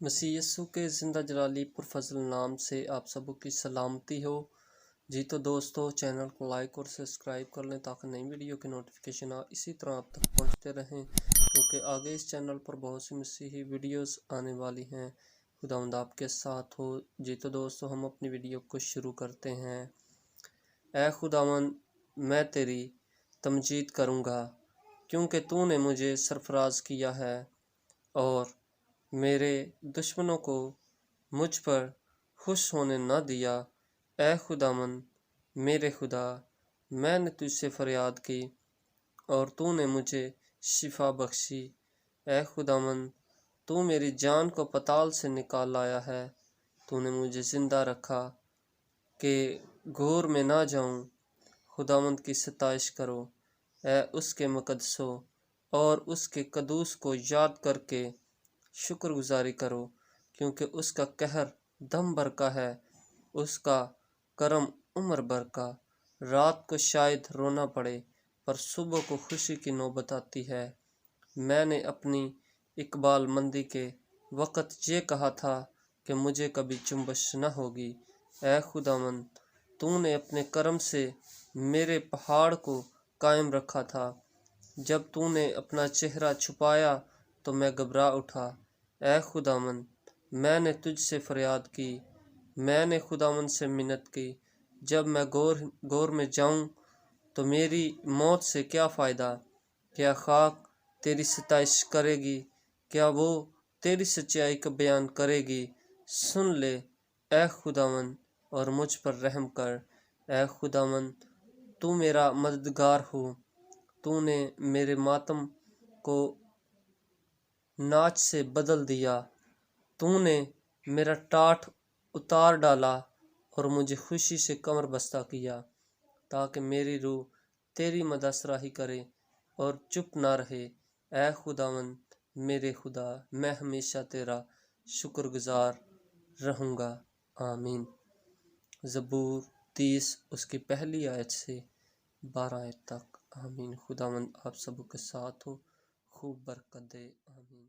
मसीह यस्सु के ज़िंदा जलाली पुरफज़ल नाम से आप सबों की सलामती हो। जी तो दोस्तों, चैनल को लाइक और सब्सक्राइब कर लें ताकि नई वीडियो की नोटिफिकेशन इसी तरह आप तक पहुंचते रहें, क्योंकि आगे इस चैनल पर बहुत सी मसीही वीडियोस आने वाली हैं। खुदावंद आपके साथ हो। जी तो दोस्तों, हम अपनी वीडियो को शुरू करते हैं। ऐ खुदावंद, मैं तेरी तमजीद करूँगा, क्योंकि तूने मुझे सरफराज किया है और मेरे दुश्मनों को मुझ पर खुश होने न दिया। ऐ खुदावंद मेरे खुदा, मैंने तुझसे फरियाद की और तूने मुझे शिफा बख्शी। ऐ खुदावंद, तू मेरी जान को पताल से निकाल लाया है। तूने मुझे ज़िंदा रखा कि घोर में ना जाऊं। खुदावंद की सताइश करो। ऐ उसके मुकद्दसों और उसके कदूस को याद करके शुक्रगुजारी करो, क्योंकि उसका कहर दम भर का है, उसका करम उम्र भर का। रात को शायद रोना पड़े, पर सुबह को खुशी की नौबत आती है। मैंने अपनी इकबाल मंदी के वक़्त ये कहा था कि मुझे कभी चुंबश न होगी। ऐ खुदावंद, तूने अपने करम से मेरे पहाड़ को कायम रखा था। जब तूने अपना चेहरा छुपाया तो मैं घबरा उठा। ऐ खुदावंद, मैंने तुझसे फरियाद की, मैंने खुदावंद से मिन्नत की। जब मैं गौर में जाऊं तो मेरी मौत से क्या फ़ायदा? क्या खाक तेरी सताइश करेगी? क्या वो तेरी सच्चाई का बयान करेगी? सुन ले ऐ खुदावंद, और मुझ पर रहम कर। ऐ खुदावंद, तू मेरा मददगार हो। तूने मेरे मातम को नाच से बदल दिया। तूने मेरा टाट उतार डाला और मुझे खुशी से कमर बस्ता किया, ताकि मेरी रूह तेरी मदसराही करे और चुप ना रहे। ऐ खुदावंद मेरे खुदा, मैं हमेशा तेरा शुक्रगुजार रहूँगा। आमीन। ज़बूर 30 उसकी पहली आयत से 12 आयत तक। आमीन। खुदावंद आप सबों के साथ हो, खूब बरकत दे। आमीन।